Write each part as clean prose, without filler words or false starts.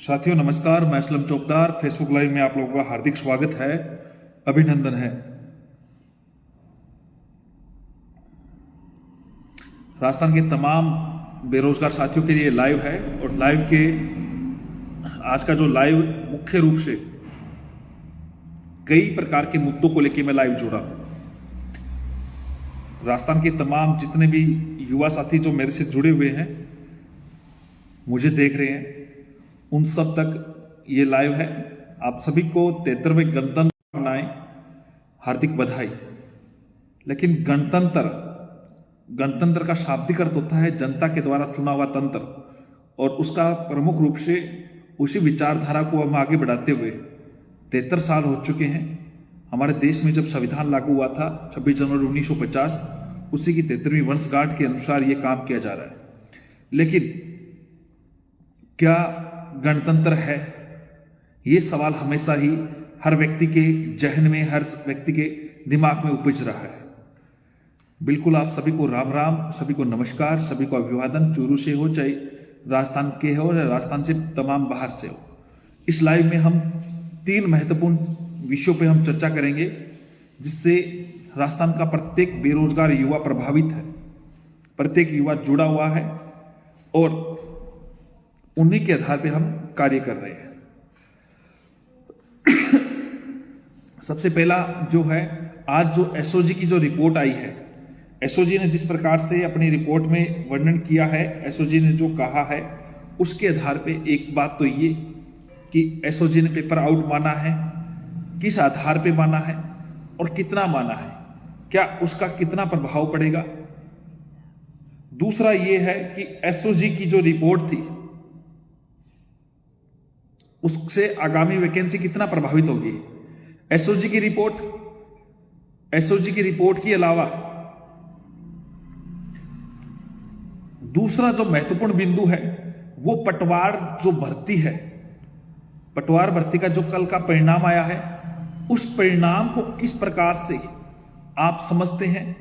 साथियों नमस्कार, मैं असलम चौकदार। फेसबुक लाइव में आप लोगों का हार्दिक स्वागत है, अभिनंदन है। राजस्थान के तमाम बेरोजगार साथियों के लिए लाइव है और लाइव के आज का जो लाइव मुख्य रूप से कई प्रकार के मुद्दों को लेकर मैं लाइव जुड़ा हूं। राजस्थान के तमाम जितने भी युवा साथी जो मेरे से जुड़े हुए हैं, मुझे देख रहे हैं, उन सब तक ये लाइव है। आप सभी को 73वें गणतंत्र मनाएं, हार्दिक बधाई। लेकिन गणतंत्र का शाब्दिक अर्थ होता है जनता के द्वारा चुना हुआ तंत्र, और उसका प्रमुख रूप से उसी विचारधारा को हम आगे बढ़ाते हुए 73 साल हो चुके हैं। हमारे देश में जब संविधान लागू हुआ था 26 जनवरी 1950, उसी की 73वीं वर्षगांठ के अनुसार यह काम किया जा रहा है। लेकिन क्या गणतंत्र है? यह सवाल हमेशा ही हर व्यक्ति के जहन में, हर व्यक्ति के दिमाग में उपज रहा है। बिल्कुल, आप सभी को राम राम, सभी को नमस्कार, सभी को अभिवादन। चूरू से हो, चाहे राजस्थान के हो या राजस्थान से तमाम बाहर से हो। इस लाइव में हम 3 महत्वपूर्ण विषयों पे हम चर्चा करेंगे, जिससे राजस्थान का प्रत्येक बेरोजगार युवा प्रभावित है, प्रत्येक युवा जुड़ा हुआ है और उन्हीं के आधार पे हम कार्य कर रहे हैं। सबसे पहला जो है, आज जो एसओजी की जो रिपोर्ट आई है, एसओजी ने जिस प्रकार से अपनी रिपोर्ट में वर्णन किया है, एसओजी ने जो कहा है, उसके आधार पे एक बात तो ये कि एसओजी ने पेपर आउट माना है, किस आधार पे माना है और कितना माना है, क्या उसका कितना प्रभाव पड़ेगा। दूसरा ये है कि एसओजी की जो रिपोर्ट थी, उससे आगामी वैकेंसी कितना प्रभावित होगी। एसओजी की रिपोर्ट के अलावा दूसरा जो महत्वपूर्ण बिंदु है, वो पटवार जो भर्ती है, पटवार भर्ती का जो कल का परिणाम आया है, उस परिणाम को किस प्रकार से आप समझते हैं,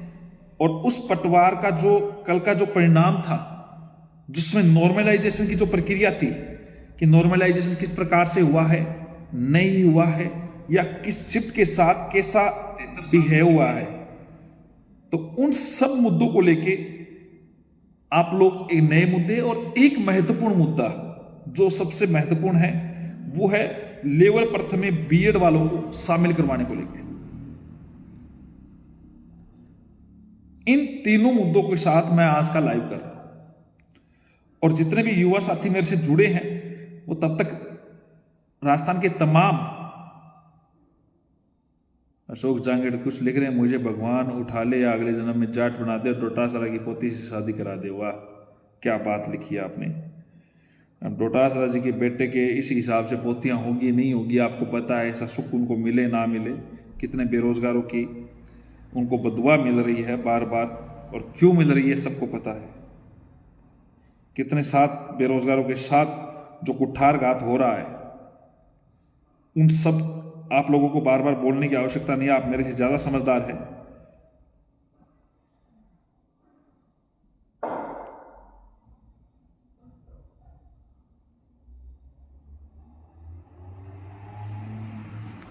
और उस पटवार का जो कल का जो परिणाम था, जिसमें नॉर्मलाइजेशन की जो प्रक्रिया थी, कि नॉर्मलाइजेशन किस प्रकार से हुआ है, नहीं हुआ है, या किस शिफ्ट के साथ कैसा बिहेव हुआ है, तो उन सब मुद्दों को लेके आप लोग एक नए मुद्दे और एक महत्वपूर्ण मुद्दा जो सबसे महत्वपूर्ण है, वो है लेवल प्रथम बीएड वालों को शामिल करवाने को लेकर। इन तीनों मुद्दों के साथ मैं आज का लाइव कर रहा हूं, और जितने भी युवा साथी मेरे से जुड़े हैं, वो तब तक राजस्थान के तमाम, अशोक जांगेड़ कुछ लिख रहे हैं, मुझे भगवान उठा ले या अगले जन्म में जाट बना दे, डोटासरा की पोती से शादी करा दे। वाह, क्या बात लिखी है आपने। अब डोटासरा जी के बेटे के इस हिसाब से पोतियां होगी नहीं होगी, आपको पता है। ऐसा सुख उनको मिले ना मिले, कितने बेरोजगारों की उनको बदुआ मिल रही है बार बार, और क्यों मिल रही है सबको पता है। कितने साथ बेरोजगारों के साथ जो कुठारघात हो रहा है, उन सब आप लोगों को बार बार बोलने की आवश्यकता नहीं है, आप मेरे से ज्यादा समझदार हैं।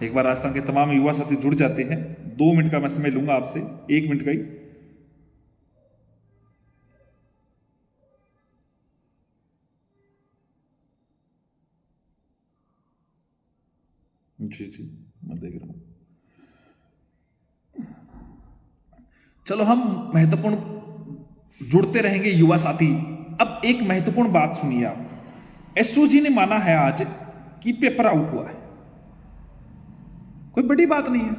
एक बार राजस्थान के तमाम युवा साथी जुड़ जाते हैं। 2 मिनट का मैं समय लूंगा आपसे, 1 मिनट का ही। जी मैं देख रहा हूं। चलो, हम महत्वपूर्ण जुड़ते रहेंगे युवा साथी। अब एक महत्वपूर्ण बात सुनिए आप। एसओजी ने माना है आज कि पेपर आउट हुआ है, कोई बड़ी बात नहीं है।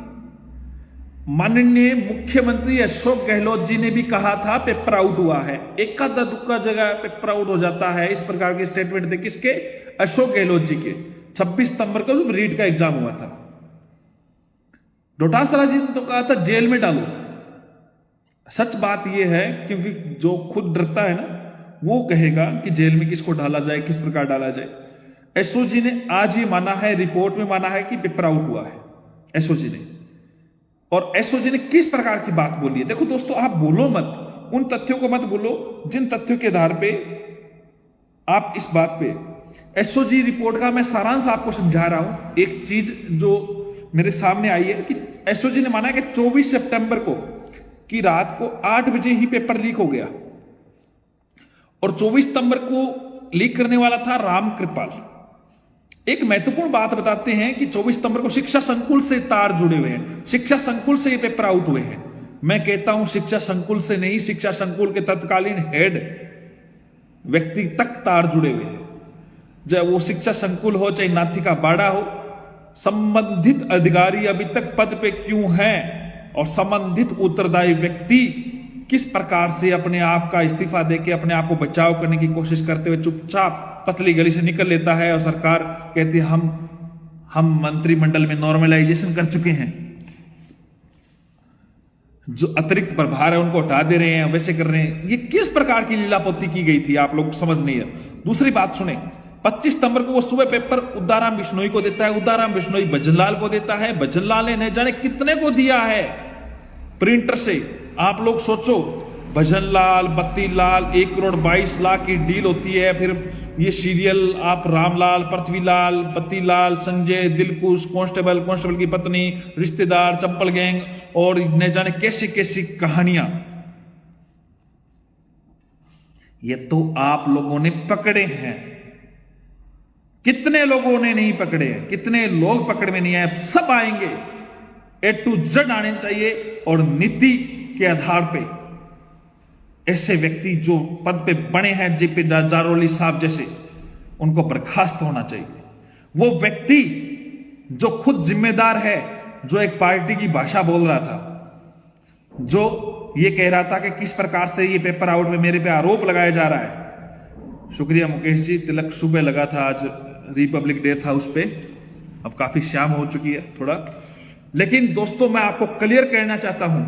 माननीय मुख्यमंत्री अशोक गहलोत जी ने भी कहा था पेपर आउट हुआ है। एकाधा दुक्का जगह पेपर आउट हो जाता है, इस प्रकार के स्टेटमेंट थे। किसके? अशोक गहलोत जी के। 26 सितंबर को रीट का एग्जाम हुआ था। डोटासरा जी ने तो कहा था जेल में डालो। सच बात यह है, क्योंकि जो खुद डरता है ना, वो कहेगा कि जेल में किसको डाला जाए, किस प्रकार डाला जाए। एसओजी ने आज ही माना है, रिपोर्ट में माना है कि पेपर आउट हुआ है एसओजी ने। और एसओजी ने किस प्रकार की बात बोली है, देखो दोस्तों, आप बोलो मत, उन तथ्यों को मत बोलो जिन तथ्यों के आधार पे आप इस बात पे एसओजी रिपोर्ट का मैं सारांश आपको समझा रहा हूं। एक चीज जो मेरे सामने आई है कि एसओजी ने माना कि 24 सितंबर को की रात को 8 बजे ही पेपर लीक हो गया और 24 सितंबर को लीक करने वाला था राम कृपाल। एक महत्वपूर्ण बात बताते हैं कि 24 सितंबर को शिक्षा संकुल से तार जुड़े हुए हैं, शिक्षा संकुल से ये पेपर आउट हुए हैं। मैं कहता हूं शिक्षा संकुल से नहीं, शिक्षा संकुल के तत्कालीन हेड व्यक्ति तक तार जुड़े हुए हैं। चाहे वो शिक्षा संकुल हो चाहे नाथी का बाड़ा हो, संबंधित अधिकारी अभी तक पद पे क्यों है और संबंधित उत्तरदायी व्यक्ति किस प्रकार से अपने आप का इस्तीफा देके अपने आप को बचाव करने की कोशिश करते हुए चुपचाप पतली गली से निकल लेता है और सरकार कहती है हम मंत्रिमंडल में नॉर्मलाइजेशन कर चुके हैं, जो अतिरिक्त प्रभार है उनको हटा दे रहे हैं, वैसे कर रहे हैं। ये किस प्रकार की लीलापोती की गई थी आप लोग समझ नहीं है। दूसरी बात सुने, 25 सितंबर को वो सुबह पेपर उदाराम बिश्नोई को देता है, उदाराम बिश्नोई भजनलाल को देता है, भजनलाल ने न जाने कितने को दिया है प्रिंटर से। आप लोग सोचो, भजनलाल, बत्तीलाल, 1,22,00,000 की डील होती है। फिर ये सीरियल आप रामलाल, पृथ्वीलाल, बत्तीलाल, संजय, दिलकुश, कांस्टेबल की पत्नी, रिश्तेदार, चंपल गैंग और न जाने कैसी कैसी कहानियां, ये तो आप लोगों ने पकड़े हैं। कितने लोगों ने नहीं पकड़े हैं, कितने लोग पकड़ में नहीं आए, सब आएंगे। A to Z आने चाहिए और नीति के आधार पे ऐसे व्यक्ति जो पद पे बने हैं, जेपी जारोली साहब जैसे, उनको बर्खास्त होना चाहिए। वो व्यक्ति जो खुद जिम्मेदार है, जो एक पार्टी की भाषा बोल रहा था, जो ये कह रहा था कि किस प्रकार से ये पेपर आउट में मेरे पे आरोप लगाया जा रहा है। शुक्रिया मुकेश जी, तिलक सुबह लगा था, आज रिपब्लिक डे था उस पर, अब काफी शाम हो चुकी है थोड़ा। लेकिन दोस्तों मैं आपको क्लियर कहना चाहता हूं,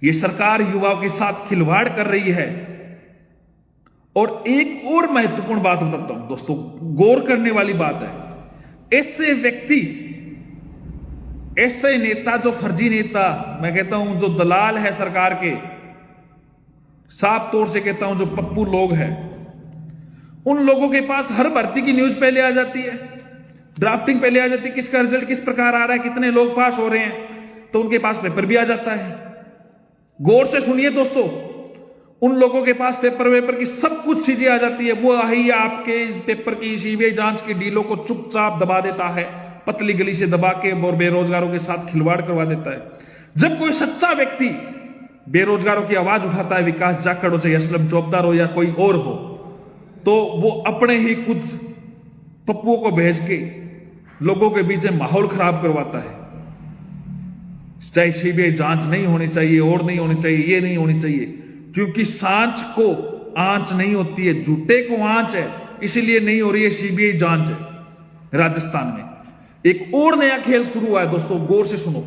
ये सरकार युवाओं के साथ खिलवाड़ कर रही है। और एक और महत्वपूर्ण बात बताता हूं दोस्तों, गौर करने वाली बात है। ऐसे व्यक्ति, ऐसे नेता जो फर्जी नेता, मैं कहता हूं जो दलाल है सरकार के, साफ तौर से कहता हूं जो पप्पू लोग हैं, उन लोगों के पास हर भर्ती की न्यूज पहले आ जाती है, ड्राफ्टिंग पहले आ जाती है, किसका रिजल्ट किस प्रकार आ रहा है, कितने लोग पास हो रहे हैं, तो उनके पास पेपर भी आ जाता है। गौर से सुनिए दोस्तों, उन लोगों के पास पेपर की सब कुछ चीजें आ जाती है। वो ही आपके पेपर की सीबीआई जांच की डीलों को चुपचाप दबा देता है, पतली गली से दबा के, और बेरोजगारों के साथ खिलवाड़ करवा देता है। जब कोई सच्चा व्यक्ति बेरोजगारों की आवाज उठाता है, विकास जाखड़ हो चाहे असलम चौबदार हो या कोई और हो, तो वो अपने ही खुद पप्पुओं को भेज के लोगों के बीच में माहौल खराब करवाता है। चाहे सीबीआई जांच नहीं होनी चाहिए और नहीं होनी चाहिए, ये नहीं होनी चाहिए, क्योंकि सांच को आंच नहीं होती है, झूठे को आंच है, इसीलिए नहीं हो रही है सीबीआई जांच है। राजस्थान में एक और नया खेल शुरू हुआ है दोस्तों, गौर से सुनो।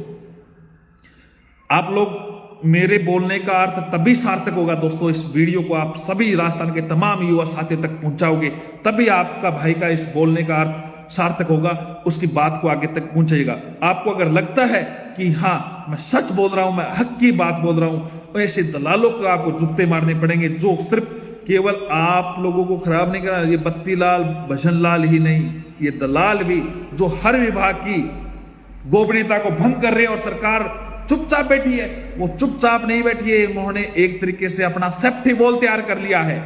आप लोग, मेरे बोलने का अर्थ तभी सार्थक होगा दोस्तों, इस वीडियो को आप सभी राजस्थान के तमाम युवा साथियों तक पहुंचाओगे, तभी आपका भाई का इस बोलने का अर्थ सार्थक होगा, उसकी बात को आगे तक पहुंचेगा। आपको अगर लगता है कि हां मैं सच बोल रहा हूं, मैं हक की बात बोल रहा हूं, तो ऐसे दलालों को आपको जूते मारने पड़ेंगे, जो सिर्फ केवल आप लोगों को खराब नहीं करा। ये बत्तीलाल, भजनलाल ही नहीं, ये दलाल भी जो हर विभाग की गोपनीयता को भंग कर रहे हैं और सरकार चुपचाप बैठी है। वो चुपचाप नहीं बैठी है, उन्होंने एक तरीके से अपना सेफ्टी वॉल तैयार कर लिया है,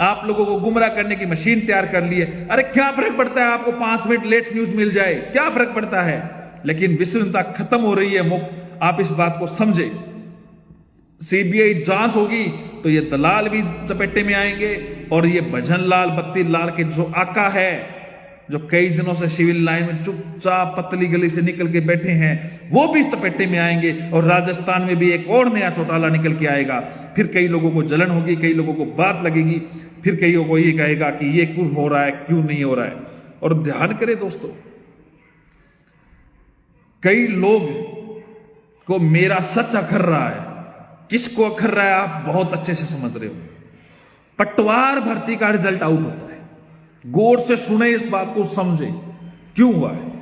आप लोगों को गुमराह करने की मशीन तैयार कर ली है। अरे क्या फर्क पड़ता है, आपको 5 मिनट लेट न्यूज मिल जाए, क्या फर्क पड़ता है। लेकिन विश्वसनीयता खत्म हो रही है, आप इस बात को समझे। सीबीआई जांच होगी तो ये दलाल भी चपेटे में आएंगे, और ये भजनलाल, बत्तीलाल के जो आका है, जो कई दिनों से सिविल लाइन में चुपचाप पतली गली से निकल के बैठे हैं, वो भी चपेटे में आएंगे। और राजस्थान में भी एक और नया चौटाला निकल के आएगा। फिर कई लोगों को जलन होगी, कई लोगों को बात लगेगी, फिर कईयों को ये कहेगा कि ये क्यों हो रहा है, क्यों नहीं हो रहा है। और ध्यान करें दोस्तों, कई लोग को मेरा सच अखर रहा है, किसको अखर रहा है आप बहुत अच्छे से समझ रहे हो। पटवार भर्ती का रिजल्ट आउट होता है, गौर से सुने, इस बात को समझे क्यों हुआ है।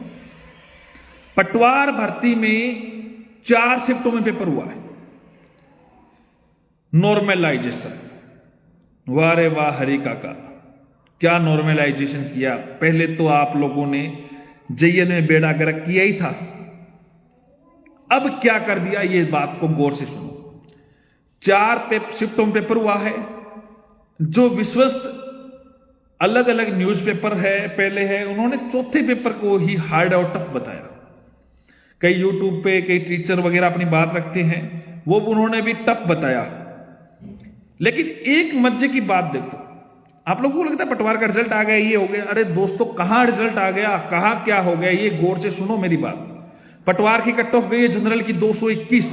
पटवार भर्ती में 4 शिफ्टों में पेपर हुआ है, नॉर्मलाइजेशन, वाह रे वाह हरी काका, क्या नॉर्मलाइजेशन किया? पहले तो आप लोगों ने जेईएन में बेड़ा गर्क किया ही था, अब क्या कर दिया ये बात को गौर से सुनो। 4 शिफ्टों में पेपर हुआ है, जो विश्वस्त अलग अलग न्यूज़पेपर है पहले है, उन्होंने चौथे पेपर को ही हार्ड और टफ बताया। कई यूट्यूब पे कई टीचर वगैरह अपनी बात रखते हैं, वो उन्होंने भी टफ बताया। लेकिन एक मजे की बात देखो, आप लोगों को लगता है पटवार का रिजल्ट आ गया, ये हो गया। अरे दोस्तों, कहां रिजल्ट आ गया, कहां क्या हो गया, ये गौर से सुनो मेरी बात। पटवार की कट ऑफ गई है जनरल की 221,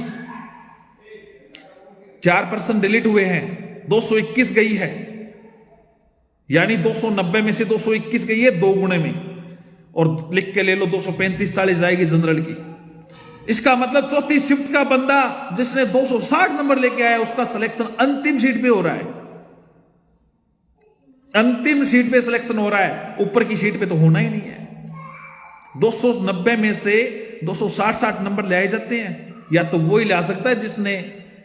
4% डिलीट हुए हैं, 221 गई है, यानी 290 में से 221 गई है 2 गुणे में, और लिख के ले लो 235-40 जाएगी जनरल की। इसका मतलब चौथी शिफ्ट का बंदा जिसने 260 नंबर लेके आया, उसका सिलेक्शन अंतिम सीट पे हो रहा है, अंतिम सीट पे सिलेक्शन हो रहा है, ऊपर की सीट पे तो होना ही नहीं है। 290 में से 260 नंबर ले आए जाते हैं, या तो वही ला सकता है जिसने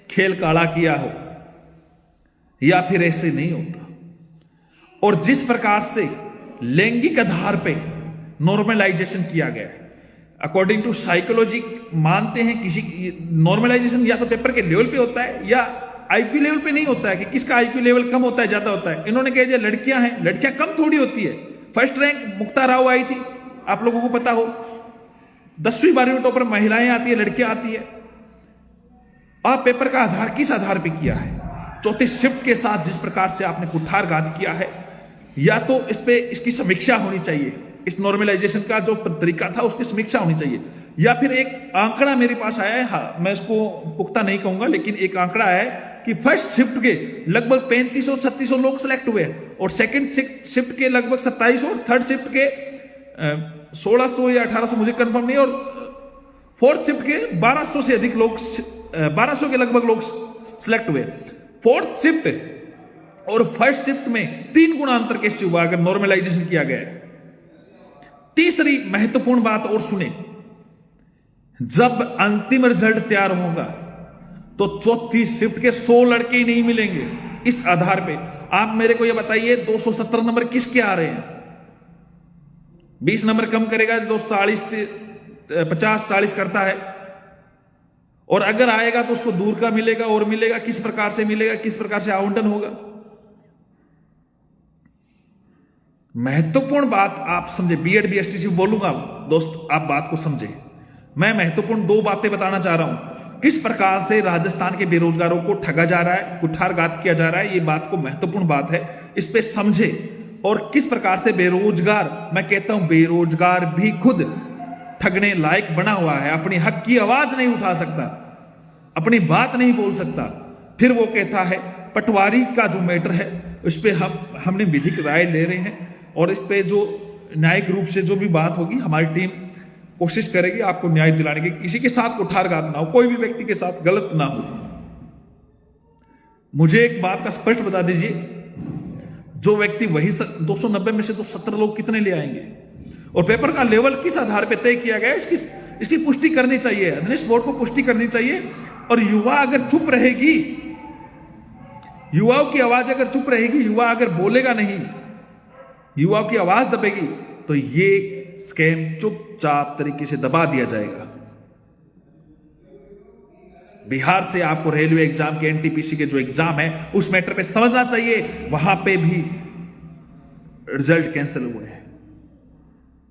खेल काला किया हो, या फिर ऐसे नहीं होता। और जिस प्रकार से लैंगिक आधार पे नॉर्मलाइजेशन किया गया है, अकॉर्डिंग टू साइकोलॉजी मानते हैं किसी नॉर्मलाइजेशन या तो पेपर के लेवल पे होता है या आईक्यू लेवल पे नहीं होता है, कि किसका आईक्यू लेवल कम होता है ज्यादा होता है। इन्होंने कह दिया लड़कियां हैं, लड़कियां कम थोड़ी होती है। फर्स्ट रैंक मुक्ता राव आई थी, आप लोगों को पता हो, 10वीं 12वीं टॉपर महिलाएं आती है, लड़कियां आती है। आप पेपर का आधार किस आधार पर किया है? चौथे शिफ्ट के साथ जिस प्रकार से आपने कुठारघात किया है, या तो इस पे इसकी समीक्षा होनी चाहिए, इस नॉर्मलाइजेशन का जो तरीका था उसकी समीक्षा होनी चाहिए, या फिर एक आंकड़ा मेरे पास आया है, हाँ, मैं इसको पुख्ता नहीं कहूंगा, लेकिन एक आंकड़ा है कि फर्स्ट शिफ्ट के लगभग 3500-3600 लोग सिलेक्ट हुए, और सेकंड शिफ्ट के लगभग 2700, और थर्ड शिफ्ट के 1600 या 1800 मुझे कंफर्म नहीं, और फोर्थ शिफ्ट के 1200 से अधिक लोग, 1200 के लगभग लोग सिलेक्ट हुए। फोर्थ शिफ्ट और फर्स्ट शिफ्ट में 3 गुना अंतर कैसे हुआ अगर नॉर्मलाइजेशन किया गया है? तीसरी महत्वपूर्ण बात और सुने, जब अंतिम रिजल्ट तैयार होगा तो चौथी शिफ्ट के 100 लड़के ही नहीं मिलेंगे। इस आधार पे आप मेरे को यह बताइए 270 नंबर किसके आ रहे हैं? 20 नंबर कम करेगा तो 50-40 करता है, और अगर आएगा तो उसको दूर का मिलेगा और मिलेगा, किस प्रकार से मिलेगा, किस प्रकार से आवंटन होगा? महत्वपूर्ण बात आप समझे, बीएड बीएसटीसी बोलूंगा दोस्त, आप बात को समझे। मैं महत्वपूर्ण 2 बातें बताना चाह रहा हूं, किस प्रकार से राजस्थान के बेरोजगारों को ठगा जा रहा है, कुठारघात किया जा रहा है, ये बात को महत्वपूर्ण बात है, इस पे समझे। और किस प्रकार से बेरोजगार, मैं कहता हूं बेरोजगार भी खुद ठगने लायक बना हुआ है, अपनी हक की आवाज नहीं उठा सकता, अपनी बात नहीं बोल सकता, फिर वो कहता है पटवारी का जो मैटर है उस पे हमने विधिक राय ले रहे हैं, और इस पे जो न्यायिक रूप से जो भी बात होगी हमारी टीम कोशिश करेगी आपको न्याय दिलाने की, किसी के साथ कुठारघात ना हो, कोई भी व्यक्ति के साथ गलत ना हो। मुझे एक बात का स्पष्ट बता दीजिए, जो व्यक्ति वही 290 में से 270 लोग कितने ले आएंगे, और पेपर का लेवल किस आधार पर तय किया गया है, इसकी पुष्टि करनी चाहिए, अध्ययन बोर्ड को पुष्टि करनी चाहिए। और युवा अगर चुप रहेगी, युवाओं की आवाज अगर चुप रहेगी, युवा अगर बोलेगा नहीं, युवाओं की आवाज दबेगी, तो ये स्कैम चुपचाप तरीके से दबा दिया जाएगा। बिहार से आपको रेलवे एग्जाम के एनटीपीसी के जो एग्जाम है उस मैटर पे समझना चाहिए, वहां पे भी रिजल्ट कैंसिल हुए हैं।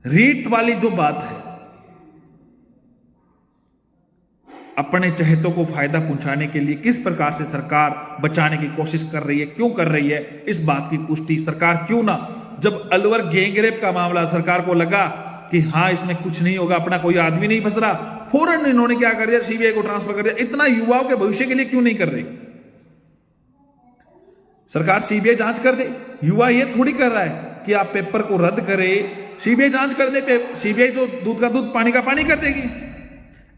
रीट वाली जो बात है, अपने चहेतों को फायदा पहुंचाने के लिए किस प्रकार से सरकार बचाने की कोशिश कर रही है, क्यों कर रही है, इस बात की पुष्टि सरकार क्यों ना, जब अलवर गैंगरेप का मामला सरकार को लगा कि हां इसमें कुछ नहीं होगा, अपना कोई आदमी नहीं फंस रहा, फौरन इन्होंने क्या कर दिया, सीबीआई को ट्रांसफर कर दिया। इतना युवाओं के भविष्य के लिए क्यों नहीं कर रही सरकार? सीबीआई जांच कर दे। युवा ये थोड़ी कर रहा है कि आप पेपर को रद्द करे, सीबीआई जांच कर दे, सीबीआई जो दूध का दूध पानी का पानी कर देगी।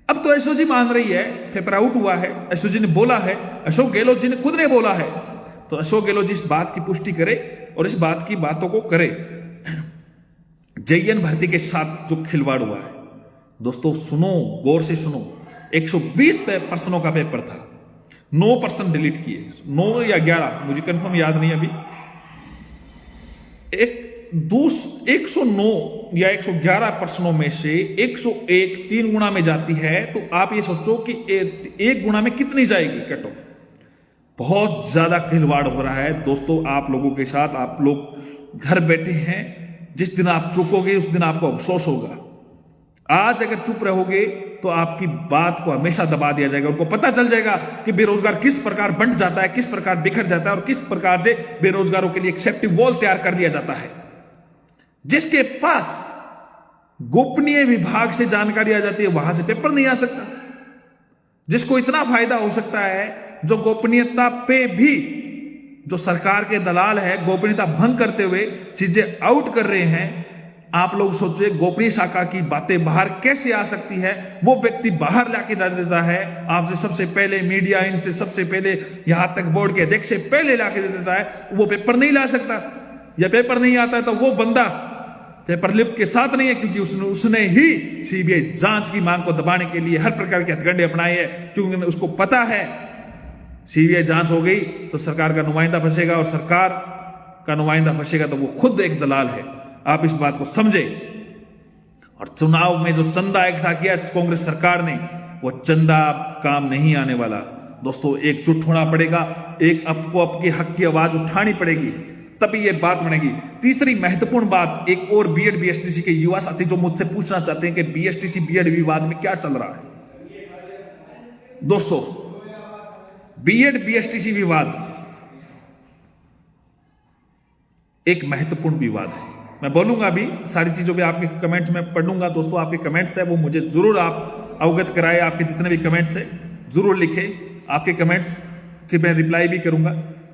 अब तो एसओजी मान रही है, पेपर आउट हुआ है, एसओजी ने बोला है, अशोक गहलोत जी ने खुद ने बोला है, तो अशोक गहलोत जी इस बात की पुष्टि करे और इस बात की बातों को करे। जेईएन भर्ती के साथ जो खिलवाड़ हुआ है दोस्तों, सुनो, गौर से सुनो, 120 प्रश्नों का पेपर था, 9% डिलीट किए, 9 या 11 मुझे कंफर्म याद नहीं अभी। 109 या 111 प्रश्नों में से 101 3 गुना में जाती है, तो आप ये सोचो कि 1 गुना में कितनी जाएगी कट ऑफ। बहुत ज्यादा खिलवाड़ हो रहा है दोस्तों आप लोगों के साथ। आप लोग घर बैठे हैं, जिस दिन आप चूकोगे उस दिन आपको अफसोस होगा। आज अगर चुप रहोगे तो आपकी बात को हमेशा दबा दिया जाएगा। उनको पता चल जाएगा कि बेरोजगार किस प्रकार बंट जाता है, किस प्रकार बिखर जाता है और किस प्रकार से बेरोजगारों के लिए एक सेफ्टी वॉल तैयार कर दिया जाता है। जिसके पास गोपनीय विभाग से जानकारी आ जाती है वहां से पेपर नहीं आ सकता। जिसको इतना फायदा हो सकता है, जो गोपनीयता पे भी जो सरकार के दलाल है गोपनीयता भंग करते हुए चीजें आउट कर रहे हैं। आप लोग सोचिए गोपनीय शाखा की बातें बाहर कैसे आ सकती है। वो व्यक्ति बाहर लाके डाल देता है, आपसे सबसे पहले मीडिया इनसे सबसे पहले यहां तक बोर्ड के अध्यक्ष से पहले लाके दे देता है। वो पेपर नहीं ला सकता, या पेपर नहीं आता है तो वो बंदा पेपर लिप के साथ नहीं है, क्योंकि उसने ही सीबीआई जांच की मांग को दबाने के लिए हर प्रकार के हथकंडे अपनाए हैं। क्योंकि उसको पता है सीबीआई जांच हो गई तो सरकार का नुमाइंदा फंसेगा, और सरकार का नुमाइंदा फंसेगा तो वो खुद एक दलाल है। आप इस बात को समझे। और चुनाव में जो चंदा इकट्ठा किया कांग्रेस सरकार ने, वो चंदा काम नहीं आने वाला दोस्तों। एकजुट होना पड़ेगा, एक आपको आपके हक की आवाज उठानी पड़ेगी, तभी ये बात बनेगी। तीसरी महत्वपूर्ण बात, एक और बीएड बीएसटीसी के युवा साथी जो मुझसे पूछना चाहते हैं कि बीएसटीसी बीएड विवाद में क्या चल रहा है। दोस्तों बीएड बीएसटीसी विवाद एक महत्वपूर्ण विवाद है। मैं बोलूंगा अभी सारी चीजों पे, आपके कमेंट्स में पढ़ूंगा दोस्तों। आपके कमेंट्स है वो मुझे जरूर आप अवगत कराए। आपके जितने भी कमेंट्स है जरूर लिखे। आपके कमेंट्स की मैं रिप्लाई भी करूंगा,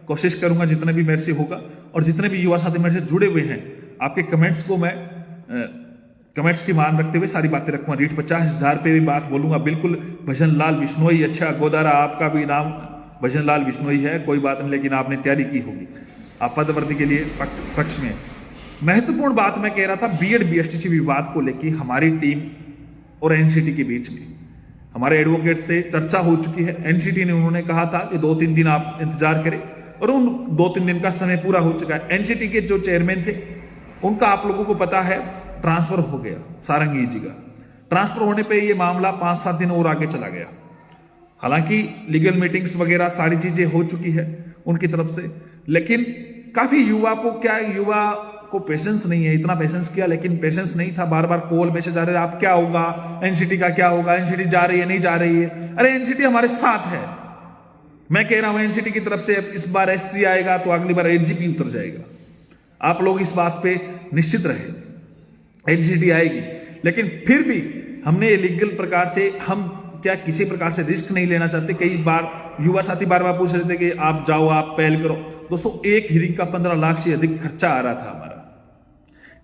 कोशिश करूंगा जितने भी मेरे से होगा। और जितने भी युवा साथी मेरे से जुड़े हुए हैं, आपके कमेंट्स को मैं कमेंट्स की मान रखते हुए सारी बातें रखूंगा। रीट 50,000 पे भी बात बोलूंगा बिल्कुल। भजन लाल बिश्नोई, अच्छा गोदारा आपका भी नाम भजन लाल बिश्नोई है, कोई बात नहीं, लेकिन आपने तैयारी की होगी, आप पदवर्ती के लिए पक्ष में। महत्वपूर्ण बात मैं कह रहा था बीएड बीएसटीसी विवाद को लेकर हमारी टीम और एनसीटी के बीच में हमारे एडवोकेट से चर्चा हो चुकी है। एनसीटी ने उन्होंने कहा था कि 2-3 दिन आप इंतजार करें, और उन 2-3 दिन का समय पूरा हो चुका है। एनसीटी के जो चेयरमैन थे उनका आप लोगों को पता है ट्रांसफर हो गया, सारंगी जी का ट्रांसफर होने पे ये मामला 5-7 दिन और आगे चला गया। हालांकि लीगल मीटिंग्स वगैरह सारी चीजें हो चुकी है उनकी तरफ से, लेकिन काफी युवा को पेशेंस नहीं है। इतना पेशेंस किया लेकिन पेशेंस नहीं था। बार बार कॉल मैसेज आ रहे हैं, आप क्या होगा, एनसीटी का क्या होगा, एनसीटी जा रही है नहीं जा रही है। अरे एनसीटी हमारे साथ है। मैं कह रहा हूं एनसीटी की तरफ से इस बार एससी आएगा तो अगली बार एनजीपी उतर जाएगा। आप लोग इस बात पे निश्चित रहे, एनसीटी आएगी। लेकिन फिर भी हमने लीगल प्रकार से हम क्या किसी प्रकार से रिस्क नहीं लेना चाहते। कई बार युवा साथी बार बार पूछ रहे थे कि आप जाओ, आप पहल करो। दोस्तों एक हियरिंग का 15 लाख से अधिक खर्चा आ रहा था हमारा।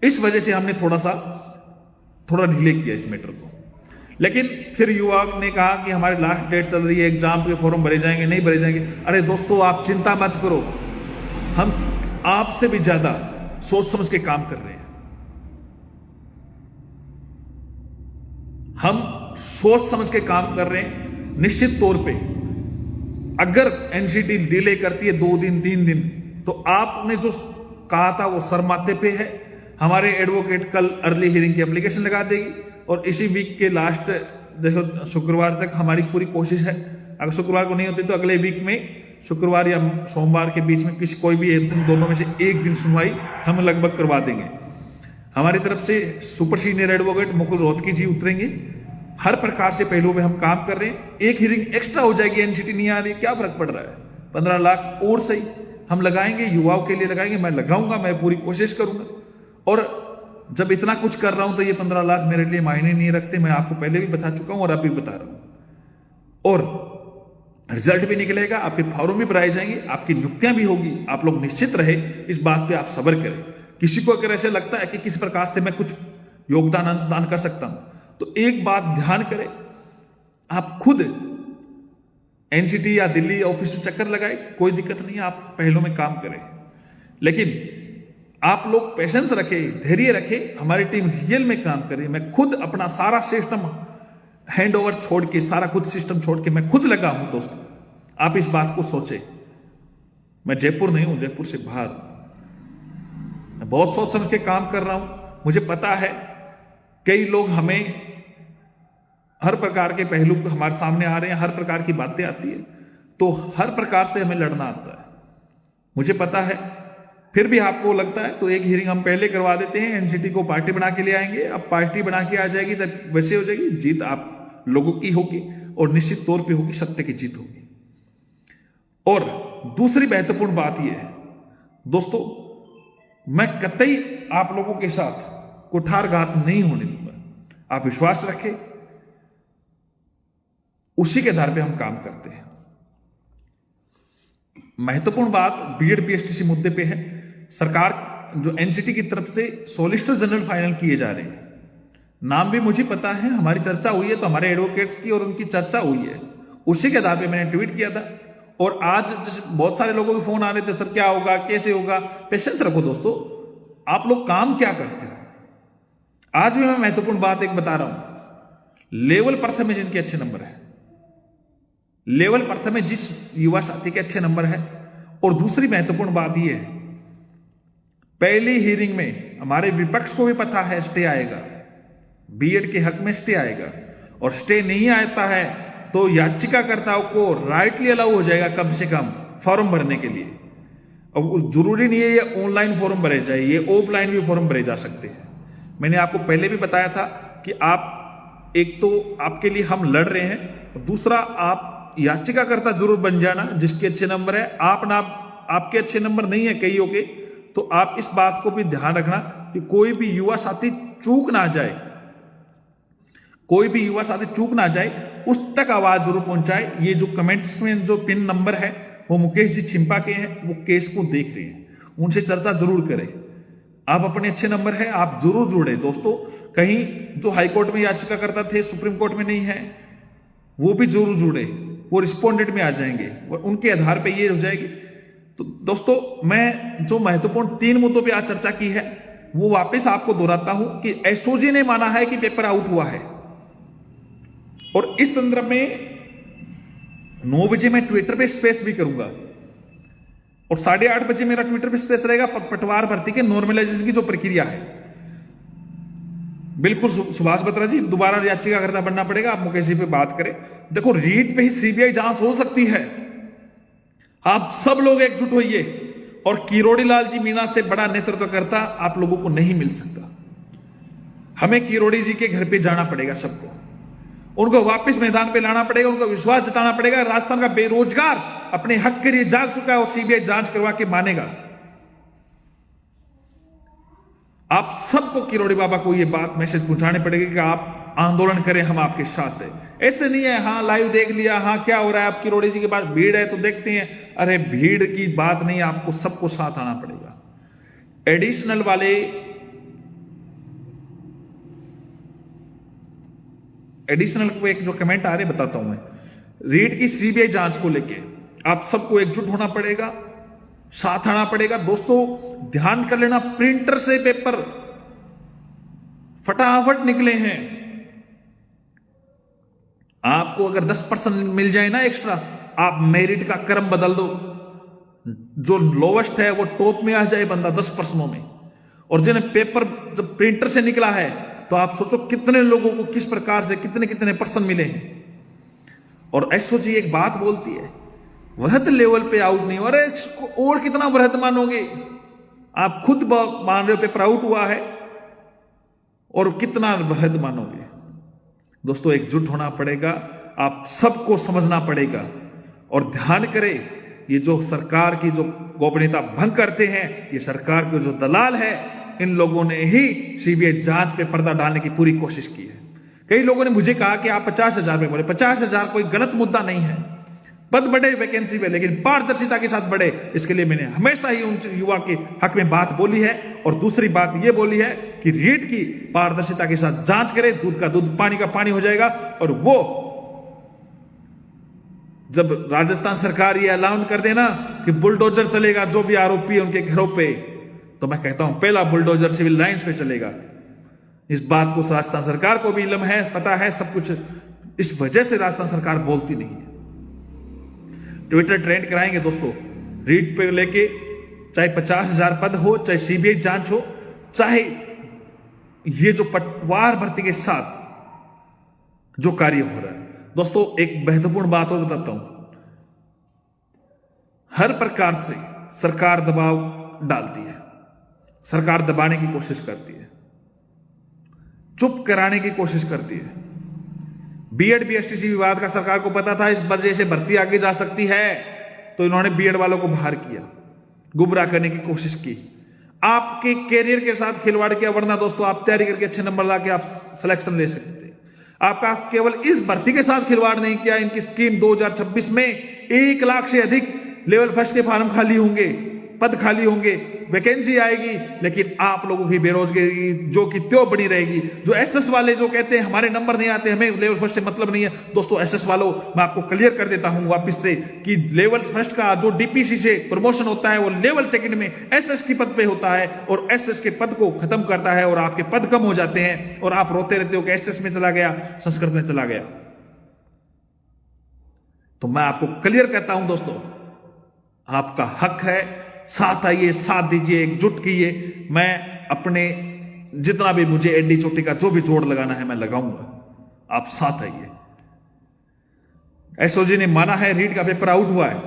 इस वजह से हमने थोड़ा डिले किया इस मैटर को। लेकिन फिर युवा ने कहा कि हमारी लास्ट डेट चल रही है, एग्जाम के फॉर्म भरे जाएंगे, नहीं भरे जाएंगे। अरे दोस्तों आप चिंता मत करो, हम आपसे भी ज्यादा सोच समझ के काम कर रहे हैं। हम सोच समझ के काम कर रहे हैं। निश्चित तौर पे अगर एनसीटी डिले करती है 2 दिन 3 दिन, तो आपने जो कहा था वो सर माथे पे है। हमारे एडवोकेट कल अर्ली हियरिंग की एप्लीकेशन लगा देगी, और इसी वीक के लास्ट देखो शुक्रवार तक हमारी पूरी कोशिश है। अगर शुक्रवार को नहीं होती तो अगले वीक में शुक्रवार या सोमवार के बीच में कोई भी एक दिन, दोनों में से एक दिन सुनवाई हम लगभग करवा देंगे। हमारी तरफ से super senior advocate Mukul Rohatgi ji उतरेंगे। हर प्रकार से पहलुओं में हम काम कर रहे हैं। एक हियरिंग एक्स्ट्रा हो जाएगी, एनसीटी नहीं आ रही, क्या फर्क पड़ रहा है। 15 लाख और सही हम लगाएंगे, युवाओं के लिए लगाएंगे, मैं लगाऊंगा, मैं पूरी कोशिश करूंगा। और जब इतना कुछ कर रहा हूं तो ये 15 लाख मेरे लिए मायने नहीं रखते। मैं आपको पहले भी बता चुका हूं और अभी बता रहा हूं। और रिजल्ट भी निकलेगा, आपके फॉर्म भी भराए जाएंगे, आपकी नियुक्तियां भी होगी। आप लोग निश्चित रहे, इस बात पे आप सब्र करें। किसी को अगर ऐसे लगता है कि किस प्रकार से मैं कुछ योगदान अंशदान कर सकता हूं, तो एक बात ध्यान करें, आप खुद एनसीटी या दिल्ली ऑफिस में चक्कर लगाए, कोई दिक्कत नहीं है, आप पहलों में काम करें। लेकिन आप लोग पेशेंस रखें, धैर्य रखें, हमारी टीम रियल में काम करे। मैं खुद अपना सारा सिस्टम हैंड ओवर छोड़ के, सारा खुद सिस्टम छोड़ के मैं खुद लगा हूं दोस्तों। आप इस बात को सोचें। मैं जयपुर नहीं हूं, जयपुर से बाहर। मैं बहुत सोच समझ के काम कर रहा हूं। मुझे पता है कई लोग हमें हर प्रकार के पहलू हमारे सामने आ रहे हैं, हर प्रकार की बातें आती है, तो हर प्रकार से हमें लड़ना आता है, मुझे पता है। फिर भी आपको लगता है तो एक हियरिंग हम पहले करवा देते हैं, एनसीटी को पार्टी बना के ले आएंगे। अब पार्टी बना के आ जाएगी तब वैसे हो जाएगी, जीत आप लोगों की होगी और निश्चित तौर पे होगी, सत्य की जीत होगी। और दूसरी महत्वपूर्ण बात यह है दोस्तों, मैं कतई आप लोगों के साथ कुठारघात नहीं होने दूंगा। आप विश्वास रखें, उसी के आधार पे हम काम करते हैं। महत्वपूर्ण बात बीएड बीएसटीसी मुद्दे पे है। सरकार जो एनसीटी की तरफ से सॉलिसिटर जनरल फाइनल किए जा रहे हैं, नाम भी मुझे पता है, हमारी चर्चा हुई है, तो हमारे एडवोकेट्स की और उनकी चर्चा हुई है, उसी के आधार पे मैंने ट्वीट किया था। और आज बहुत सारे लोगों के फोन आ रहे थे, सर क्या होगा, कैसे होगा। पेशेंस रखो दोस्तों, आप लोग काम क्या करते हो। आज भी मैं महत्वपूर्ण बात एक बता रहा हूं, लेवल प्रथम में जिनके अच्छे नंबर है, लेवल प्रथम में जिस युवा साथी के अच्छे नंबर है। और दूसरी महत्वपूर्ण बात यह है, पहली हियरिंग में हमारे विपक्ष को भी पता है स्टे आएगा, बीएड के हक में स्टे आएगा, और स्टे नहीं आता है तो याचिकाकर्ताओं को राइटली अलाउ हो जाएगा कम से कम फॉर्म भरने के लिए। अब जरूरी नहीं है ये ऑनलाइन फॉर्म भरे जाए, ये ऑफलाइन भी फॉर्म भरे जा सकते हैं। मैंने आपको पहले भी बताया था कि आप एक तो आपके लिए हम लड़ रहे हैं, दूसरा आप याचिकाकर्ता जरूर बन जाना जिसके अच्छे नंबर है। आपके अच्छे नंबर नहीं है कईयों के, तो आप इस बात को भी ध्यान रखना कि कोई भी युवा साथी चूक ना जाए, कोई भी युवा साथी चूक ना जाए, उस तक आवाज जरूर पहुंचाए। ये जो कमेंट्स में जो पिन नंबर है वो मुकेश जी छिंपा के हैं, वो केस को देख रहे हैं, उनसे चर्चा जरूर करें। आप अपने अच्छे नंबर है, आप जरूर जुड़े दोस्तों। कहीं जो हाईकोर्ट में याचिकाकर्ता थे सुप्रीम कोर्ट में नहीं है, वो भी जरूर जुड़े, वो रिस्पोंडेंट में आ जाएंगे और उनके आधार पे ये हो जाएगी। तो दोस्तों, मैं जो महत्वपूर्ण 3 मुद्दों पे आज चर्चा की है वो वापस आपको दोहराता हूं कि एसओजी ने माना है कि पेपर आउट हुआ है, और इस संदर्भ में 9 बजे मैं ट्विटर पे स्पेस भी करूंगा और 8:30 बजे मेरा ट्विटर पे स्पेस रहेगा पटवार भर्ती के नॉर्मलाइजेशन की जो प्रक्रिया है। बिल्कुल सुभाष बत्रा जी, दोबारा याचिकाकर्ता बनना पड़ेगा, आप मुकेश जी पे बात करें। देखो, रीट पे ही सीबीआई जांच हो सकती है। आप सब लोग एकजुट होइए, और किरोड़ी लाल जी मीणा से बड़ा नेतृत्वकर्ता आप लोगों को नहीं मिल सकता। हमें किरोड़ी जी के घर पे जाना पड़ेगा, सबको उनको वापस मैदान पे लाना पड़ेगा, उनको विश्वास जताना पड़ेगा। राजस्थान का बेरोजगार अपने हक के लिए जाग चुका है और सीबीआई जांच करवा के मानेगा। आप सबको किरोड़ी बाबा को ये बात मैसेज पहुंचाने पड़ेगी कि आप आंदोलन करें, हम आपके साथ हैं। ऐसे नहीं है हाँ लाइव देख लिया, हाँ क्या हो रहा है, आप किरोड़ी जी के पास भीड़ है तो देखते हैं। अरे भीड़ की बात नहीं, आपको सबको साथ आना पड़ेगा। एडिशनल वाले को एक जो कमेंट आ रहे बताता हूं मैं, रीट की सीबीआई जांच को लेके आप सबको एकजुट होना पड़ेगा, साथ आना पड़ेगा। दोस्तों ध्यान कर लेना, प्रिंटर से पेपर फटाफट निकले हैं। आपको अगर 10% मिल जाए ना एक्स्ट्रा, आप मेरिट का क्रम बदल दो, जो लोवेस्ट है वो टॉप में आ जाए बंदा 10% में। और जिन्हें पेपर जब प्रिंटर से निकला है तो आप सोचो कितने लोगों को किस प्रकार से कितने % मिले हैं। और एसओजी एक बात बोलती है, वृहद लेवल पे आउट नहीं हो रहे, और कितना वृहद मानोगे। आप खुद मान रहे हो पेपर आउट हुआ है, और कितना वृहद मानोगे। दोस्तों एकजुट होना पड़ेगा, आप सबको समझना पड़ेगा। और ध्यान करें, ये जो सरकार की जो गोपनीयता भंग करते हैं, ये सरकार के जो दलाल है, इन लोगों ने ही सीबीआई जांच पे पर्दा डालने की पूरी कोशिश की है। कई लोगों ने मुझे कहा कि आप 50,000 में बोले, 50,000 कोई गलत मुद्दा नहीं है। पद बढ़े वैकेंसी पे, लेकिन पारदर्शिता के साथ बढ़े, इसके लिए मैंने हमेशा ही उन युवा के हक में बात बोली है। और दूसरी बात यह बोली है कि रीट की पारदर्शिता के साथ जांच करे, दूध का दूध पानी का पानी हो जाएगा। और वो जब राजस्थान सरकार ये ऐलान कर देना कि बुलडोजर चलेगा जो भी आरोपी है उनके घरों पे, तो मैं कहता हूं पहला बुलडोजर सिविल लाइंस पे चलेगा। इस बात को राजस्थान सरकार को भी इल्म है, पता है सब कुछ। इस वजह से राजस्थान सरकार बोलती नहीं है। ट्विटर ट्रेंड कराएंगे दोस्तों, रीट पे लेके चाहे 50,000 पद हो, चाहे सीबीआई जांच हो, चाहे ये जो पटवार भर्ती के साथ जो कार्य हो रहा है। दोस्तों एक महत्वपूर्ण बात और बताता हूं, हर प्रकार से सरकार दबाव डालती है, सरकार दबाने की कोशिश करती है, चुप कराने की कोशिश करती है। बीएड बीएसटीसी विवाद का सरकार को पता था इस वजह से भर्ती आगे जा सकती है, तो इन्होंने बीएड वालों को बाहर किया, गुमराह करने की कोशिश की, आपके कैरियर के साथ खिलवाड़ किया। वरना दोस्तों आप तैयारी करके अच्छे नंबर लाके आप सिलेक्शन ले सकते थे। आपका केवल इस भर्ती के साथ खिलवाड़ नहीं किया, इनकी स्कीम 2026 में 1 लाख से अधिक लेवल फर्स्ट के फॉर्म खाली होंगे, पद खाली होंगे, वैकेंसी आएगी, लेकिन आप लोगों की बेरोजगारी जो कि त्यों बनी रहेगी। जो एसएस वाले जो कहते हैं हमारे नंबर नहीं आते, हमें लेवल फर्स्ट से मतलब नहीं है, दोस्तों एसएस वालों मैं आपको क्लियर कर देता हूं वापस से कि लेवल फर्स्ट का जो डीपीसी से प्रमोशन होता है वो लेवल सेकंड में एसएस की पद पे होता है, और एसएस के पद को खत्म करता है और आपके पद कम हो जाते हैं और आप रोते रहते हो कि एसएस में चला गया, संस्कृत में चला गया। तो मैं आपको क्लियर कहता हूं दोस्तों, आपका हक है, साथ आइए, साथ दीजिए, एकजुट कीजिए। मैं अपने जितना भी मुझे एडी चोटी का जो भी जोड़ लगाना है मैं लगाऊंगा, आप साथ आइए। एसओजी ने माना है रीट का पेपर आउट हुआ है,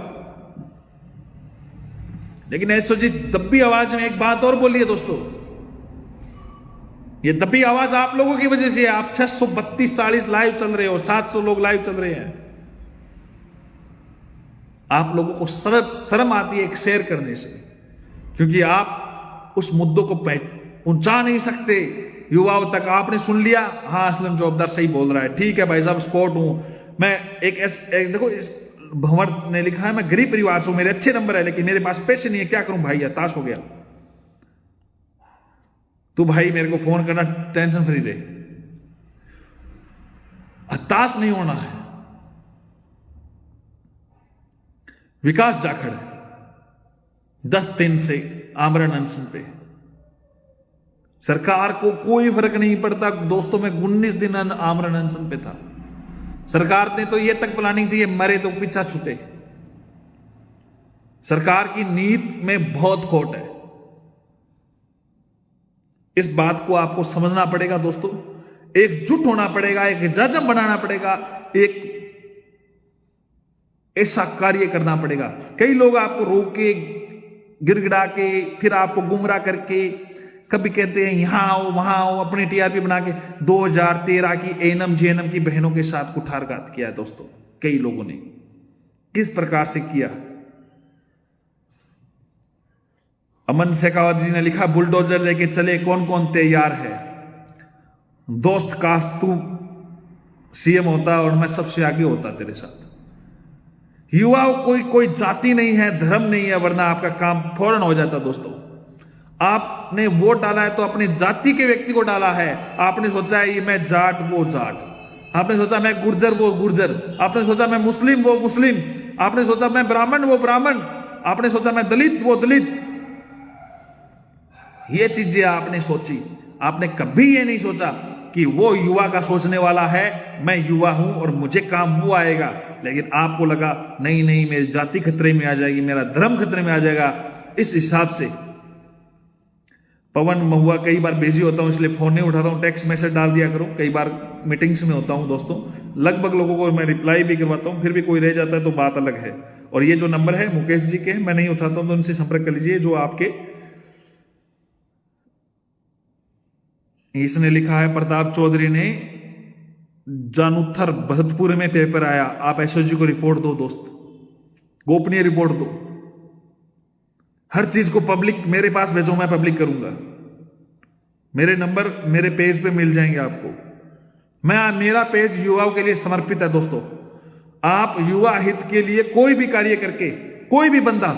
लेकिन एसओजी दबी आवाज में एक बात और बोली है दोस्तों, ये दबी आवाज आप लोगों की वजह से। आप 632-40 लाइव चल रहे हो, 700 लोग लाइव चल रहे हैं, आप लोगों को शर्म आती है एक शेयर करने से, क्योंकि आप उस मुद्दों को पहुंचा नहीं सकते युवाओं तक। आपने सुन लिया, हाँ असलम जॉबदार सही बोल रहा है, ठीक है भाई साहब स्पोर्ट हूं मैं। एक देखो इस भंवर ने लिखा है मैं गरीब परिवार से हूं, मेरे अच्छे नंबर है लेकिन मेरे पास पैसे नहीं है, क्या करूं भाई, हताश हो गया। तू भाई मेरे को फोन करना, टेंशन फ्री रहे, हताश नहीं होना है। विकास जाखड़ 10 दिन से आमरण अनशन पे, सरकार को कोई फर्क नहीं पड़ता दोस्तों। मैं 19 दिन आमरण अनशन पे था, सरकार ने तो यह तक प्लानिंग थी मरे तो पीछा छूटे। सरकार की नीति में बहुत खोट है, इस बात को आपको समझना पड़ेगा दोस्तों। एकजुट होना पड़ेगा, एक जजम बनाना पड़ेगा, एक ऐसा कार्य करना पड़ेगा। कई लोग आपको रोक के, गिड़गिड़ा के, फिर आपको गुमराह करके, कभी कहते हैं यहां आओ वहां आओ, अपनी टीआरपी बना के 2013 की एएनएम जेएनएम की बहनों के साथ कुठारघात किया दोस्तों। कई लोगों ने किस प्रकार से किया। अमन शेखावत जी ने लिखा बुलडोजर लेके चले कौन कौन तैयार है। दोस्त काश तू सीएम होता और मैं सबसे आगे होता तेरे साथ। युवाओं कोई जाति नहीं है, धर्म नहीं है, वरना आपका काम फौरन हो जाता दोस्तों। आपने वोट डाला है तो अपनी जाति के व्यक्ति को डाला है। आपने सोचा है ये मैं जाट वो जाट, आपने सोचा मैं गुर्जर वो गुर्जर, आपने सोचा मैं मुस्लिम वो मुस्लिम, आपने सोचा मैं ब्राह्मण वो ब्राह्मण, आपने सोचा मैं दलित वो दलित। ये चीजें आपने सोची, आपने कभी ये नहीं सोचा कि वो युवा का सोचने वाला है, मैं युवा हूं और मुझे काम वो आएगा। लेकिन आपको लगा नहीं नहीं मेरी जाति खतरे में आ जाएगी, मेरा धर्म खतरे में आ जाएगा। इस हिसाब से पवन महुआ, कई बार बिजी होता हूं इसलिए फोन नहीं उठाता हूं, टेक्स्ट मैसेज डाल दिया करो। कई बार मीटिंग्स में होता हूं दोस्तों, लगभग लोगों को मैं रिप्लाई भी करवाता हूं, फिर भी कोई रह जाता है तो बात अलग है। और ये जो नंबर है मुकेश जी के, मैं नहीं उठाता हूं तो उनसे संपर्क कर लीजिए। जो आपके, इसने लिखा है प्रताप चौधरी ने, जानुथर भरतपुर में पेपर आया, आप एसओजी को रिपोर्ट दो दोस्त, गोपनीय रिपोर्ट दो, हर चीज को पब्लिक मेरे पास भेजो, मैं पब्लिक करूंगा। मेरे नंबर मेरे पेज पे मिल जाएंगे आपको। मेरा पेज युवाओं के लिए समर्पित है दोस्तों। आप युवा हित के लिए कोई भी कार्य करके, कोई भी बंदा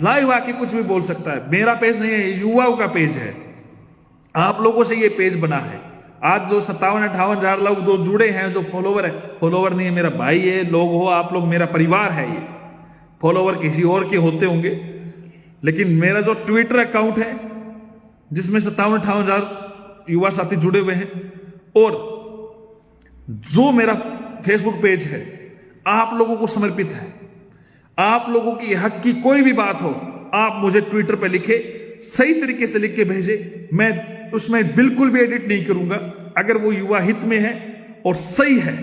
लाइव आके कुछ भी बोल सकता है। मेरा पेज नहीं है, युवाओं का पेज है, आप लोगों से ये पेज बना है। आज जो 57-58 हजार लोग जो जुड़े हैं, जो फॉलोवर है, फॉलोवर नहीं है, मेरा भाई है, लोग हो आप लोग, मेरा परिवार है। ये फॉलोवर किसी और के होते होंगे, लेकिन मेरा जो ट्विटर अकाउंट है जिसमें 57-58 हजार युवा साथी जुड़े हुए हैं, और जो मेरा फेसबुक पेज है, आप लोगों को समर्पित है। आप लोगों की हक की कोई भी बात हो, आप मुझे ट्विटर पे लिखे, सही तरीके से लिख के भेजे, मैं उसमें बिल्कुल भी एडिट नहीं करूंगा। अगर वो युवा हित में है और सही है,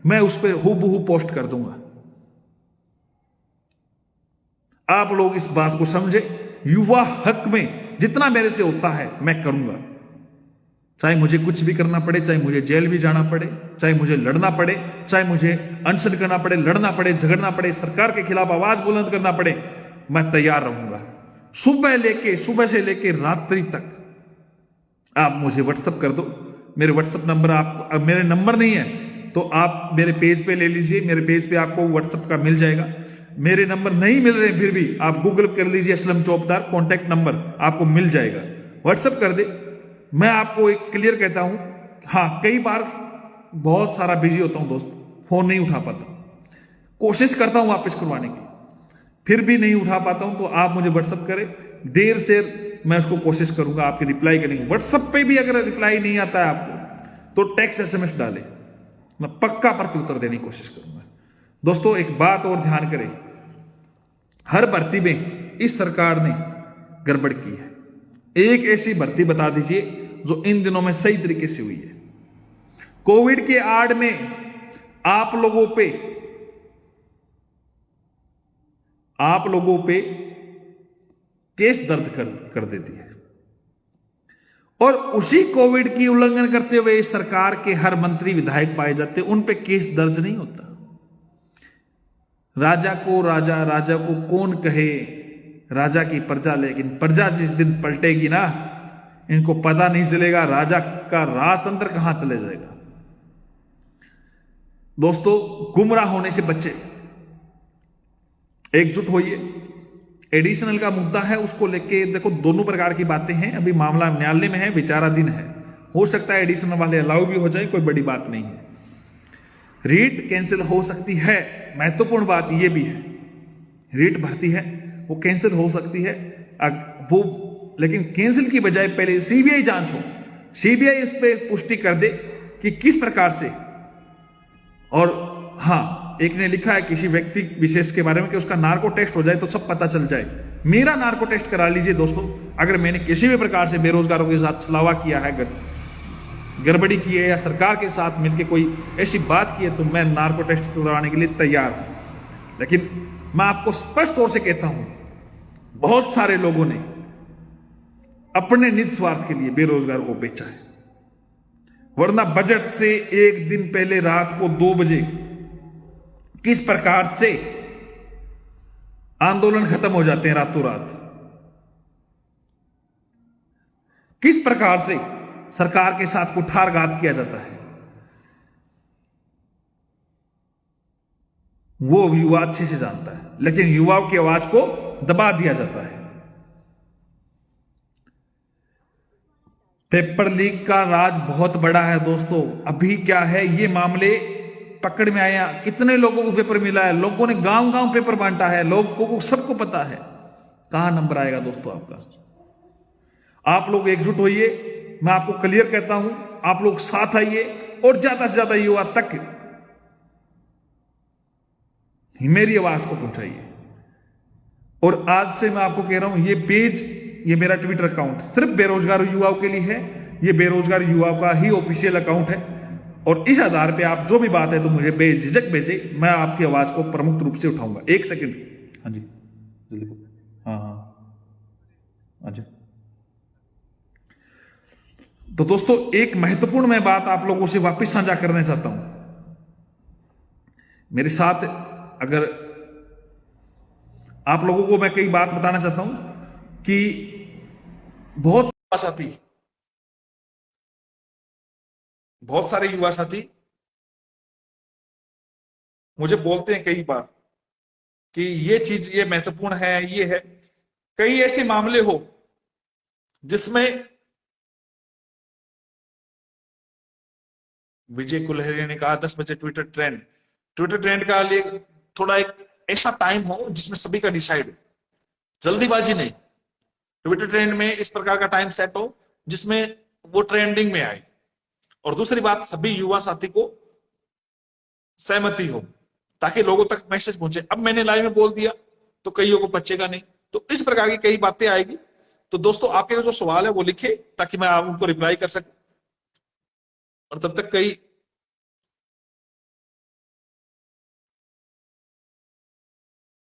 मैं उस पर हूबहू पोस्ट कर दूंगा। आप लोग इस बात को समझे, युवा हक में जितना मेरे से होता है मैं करूंगा, चाहे मुझे कुछ भी करना पड़े, चाहे मुझे जेल भी जाना पड़े, चाहे मुझे लड़ना पड़े, चाहे मुझे अनशन करना पड़े, लड़ना पड़े, झगड़ना पड़े, सरकार के खिलाफ आवाज बुलंद करना पड़े, मैं तैयार रहूंगा। सुबह से लेके रात्रि तक आप मुझे व्हाट्सएप कर दो। मेरे व्हाट्सएप नंबर, आप मेरे नंबर नहीं है तो आप मेरे पेज पे ले लीजिए, मेरे पेज पे आपको व्हाट्सएप का मिल जाएगा। मेरे नंबर नहीं मिल रहे फिर भी आप गूगल कर लीजिए असलम चौबदार, कॉन्टैक्ट नंबर आपको मिल जाएगा, व्हाट्सएप कर दे। मैं आपको एक क्लियर कहता हूं, हाँ कई बार बहुत सारा बिजी होता हूं दोस्त, फोन नहीं उठा पाता, कोशिश करता हूं वापस करवाने की, फिर भी नहीं उठा पाता हूं, तो आप मुझे व्हाट्सएप करें, देर से मैं उसको कोशिश करूंगा आपकी रिप्लाई करने की। व्हाट्सएप पे भी अगर रिप्लाई नहीं आता है आपको तो टेक्स्ट SMS डाले, मैं पक्का प्रत्युत्तर देने की कोशिश करूंगा। दोस्तों एक बात और ध्यान करें, हर भर्ती में इस सरकार ने गड़बड़ की है। एक ऐसी भर्ती बता दीजिए जो इन दिनों में सही तरीके से हुई है। कोविड के आड़ में आप लोगों पे केस दर्ज कर देती है, और उसी कोविड की उल्लंघन करते हुए इस सरकार के हर मंत्री विधायक पाए जाते हैं, उन पे केस दर्ज नहीं होता। राजा को राजा, राजा को कौन कहे, राजा की प्रजा, लेकिन प्रजा जिस दिन पलटेगी ना, इनको पता नहीं चलेगा राजा का राजतंत्र कहां चले जाएगा। दोस्तों गुमराह होने से बच्चे, एकजुट होइए। एडिशनल का मुद्दा है, उसको लेके देखो दोनों प्रकार की बातें हैं, अभी मामला न्यायालय में है, विचाराधीन है, हो सकता है एडिशनल वाले अलाउ भी हो जाए, कोई बड़ी बात नहीं है। रीट कैंसिल हो सकती है, महत्वपूर्ण बात यह भी है, रीट भर्ती है वो कैंसिल हो सकती है वो, लेकिन कैंसिल की बजाय पहले सीबीआई जांच हो, सीबीआई इस पे पुष्टि कर दे कि किस प्रकार से। और हां, एक ने लिखा है किसी व्यक्ति विशेष के बारे में कि उसका नार्को टेस्ट हो जाए तो सब पता चल जाए। मेरा नार्को टेस्ट करा लीजिए दोस्तों, अगर मैंने किसी भी प्रकार से बेरोजगारों के साथ छलावा किया है, गड़बड़ी की है, या सरकार के साथ मिलकर कोई ऐसी बात की है, तो मैं नार्को टेस्ट करवाने के लिए तैयार हूं। लेकिन मैं आपको स्पष्ट तौर से कहता हूं, बहुत सारे लोगों ने अपने निज स्वार्थ के लिए बेरोजगारों को बेचा है, वरना बजट से एक दिन पहले रात को 2 बजे किस प्रकार से आंदोलन खत्म हो जाते हैं रातों रात, किस प्रकार से सरकार के साथ कुठारघात किया जाता है, वो युवा अच्छे से जानता है, लेकिन युवाओं की आवाज को दबा दिया जाता है। पेपर लीक का राज बहुत बड़ा है दोस्तों। अभी क्या है, ये मामले पकड़ में आया, कितने लोगों को पेपर मिला है, लोगों ने गांव गांव पेपर बांटा है, लोगों को सबको पता है। कहां नंबर आएगा दोस्तों आपका? आप लोग एकजुट होइए, मैं आपको क्लियर कहता हूं, आप लोग साथ आइए और ज्यादा से ज्यादा युवा तक मेरी आवाज को पहुंचाइए। और आज से मैं आपको कह रहा हूं, ये पेज, ये मेरा ट्विटर अकाउंट सिर्फ बेरोजगार युवाओं के लिए है, ये बेरोजगार युवाओं का ही ऑफिशियल अकाउंट है, और इस आधार पे आप जो भी बात है तो मुझे बेझिझक भेजे, मैं आपकी आवाज को प्रमुख रूप से उठाऊंगा। 1 सेकंड, हाँ जी जल्दी, हाँ हाँ हाँ जी। तो दोस्तों एक महत्वपूर्ण मैं बात आप लोगों से वापस साझा करना चाहता हूं। मेरे साथ अगर आप लोगों को मैं कई बात बताना चाहता हूं कि बहुत सारे युवा साथी मुझे बोलते हैं कई बार कि ये चीज, ये महत्वपूर्ण है, ये है। कई ऐसे मामले हो जिसमें विजय कुलहरी ने कहा 10 बजे ट्विटर ट्रेंड का लिए थोड़ा एक ऐसा टाइम हो जिसमें सभी का डिसाइड हो, जल्दीबाजी नहीं। ट्विटर ट्रेंड में इस प्रकार का टाइम सेट हो जिसमें वो ट्रेंडिंग में आए, और दूसरी बात सभी युवा साथी को सहमति हो ताकि लोगों तक मैसेज पहुंचे। अब मैंने लाइव में बोल दिया तो कईयों को बचेगा नहीं, तो इस प्रकार की कई बातें आएगी। तो दोस्तों आपके जो सवाल है वो लिखे ताकि मैं आप उनको रिप्लाई कर सकूं। और तब तक कई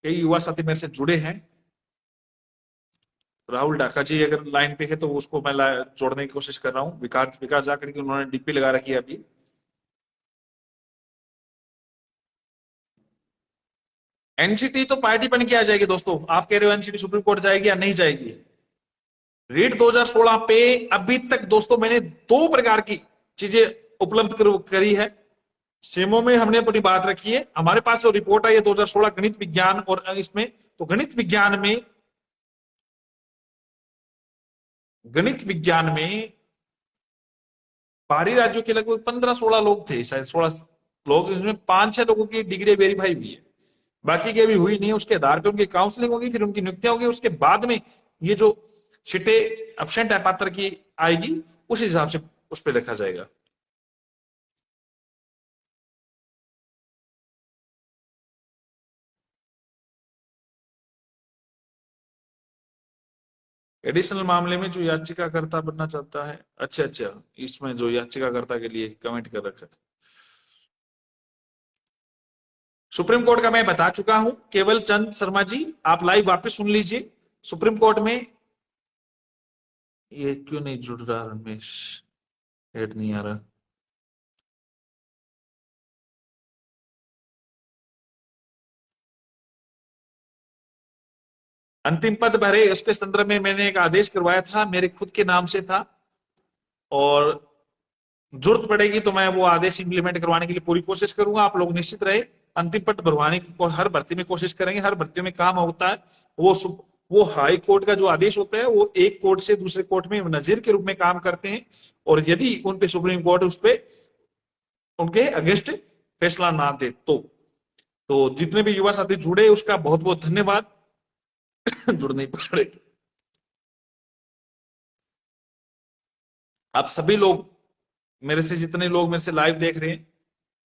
युवा साथी मेरे से जुड़े हैं। राहुल डाका जी अगर लाइन पे है तो उसको मैं जोड़ने की कोशिश कर रहा हूँ। विकास विकास जाकर के उन्होंने डीपी लगा रखी है अभी। एनसीटी तो पार्टी बन के आ जाएगी दोस्तों। आप कह रहे हो एनसीटी सुप्रीम कोर्ट जाएगी या नहीं जाएगी? रीट 2016 पे अभी तक दोस्तों मैंने दो प्रकार की चीजें उपलब्ध करी है। सेमो में हमने अपनी बात रखी है। हमारे पास जो रिपोर्ट आई है 2016 गणित विज्ञान और इसमें, तो गणित विज्ञान में बाहरी राज्यों के लगभग 15-16 लोग थे, शायद 16 लोग। इसमें 5-6 लोगों की डिग्री वेरीफाई हुई है, बाकी की अभी हुई नहीं। उसके आधार पर उनकी काउंसलिंग होगी, फिर उनकी नियुक्तियां होगी। उसके बाद में ये जो शिटे एब्सेंट है पात्र की आएगी, उस हिसाब से उस पर लिखा जाएगा। एडिशनल मामले में जो याचिकाकर्ता बनना चाहता है, अच्छा अच्छा, इसमें जो याचिकाकर्ता के लिए कमेंट कर रखा है। सुप्रीम कोर्ट का मैं बता चुका हूं। केवल चंद शर्मा जी आप लाइव वापस सुन लीजिए। सुप्रीम कोर्ट में ये क्यों नहीं जुड़ रहा रमेश, हेड नहीं आ रहा। अंतिम पद भरे उसके संदर्भ में मैंने एक आदेश करवाया था, मेरे खुद के नाम से था, और जरूरत पड़ेगी तो मैं वो आदेश इंप्लीमेंट करवाने के लिए पूरी कोशिश करूंगा। आप लोग निश्चित रहे, अंतिम पद भरवाने की हर भर्ती में कोशिश करेंगे। हर भर्ती में काम होता है वो हाई कोर्ट का जो आदेश होता है वो एक कोर्ट से दूसरे कोर्ट में नजीर के रूप में काम करते हैं, और यदि उन पे सुप्रीम कोर्ट उस पे उनके अगेंस्ट फैसला ना दे तो जितने भी युवा साथी जुड़े उसका बहुत बहुत धन्यवाद। जुड़ने पड़े आप सभी लोग, मेरे से जितने लोग मेरे से लाइव देख रहे हैं,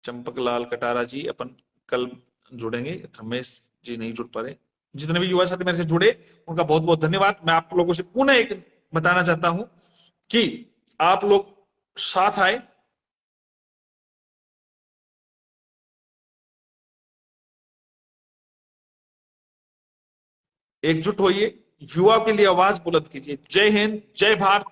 चंपक लाल कटारा जी अपन कल जुड़ेंगे, रमेश जी नहीं जुड़ पा रहे। जितने भी युवा साथी मेरे से जुड़े उनका बहुत बहुत धन्यवाद। मैं आप लोगों से पुनः एक बताना चाहता हूं कि आप लोग साथ आए, एकजुट होइए, युवा के लिए आवाज बुलंद कीजिए। जय हिंद, जय भारत,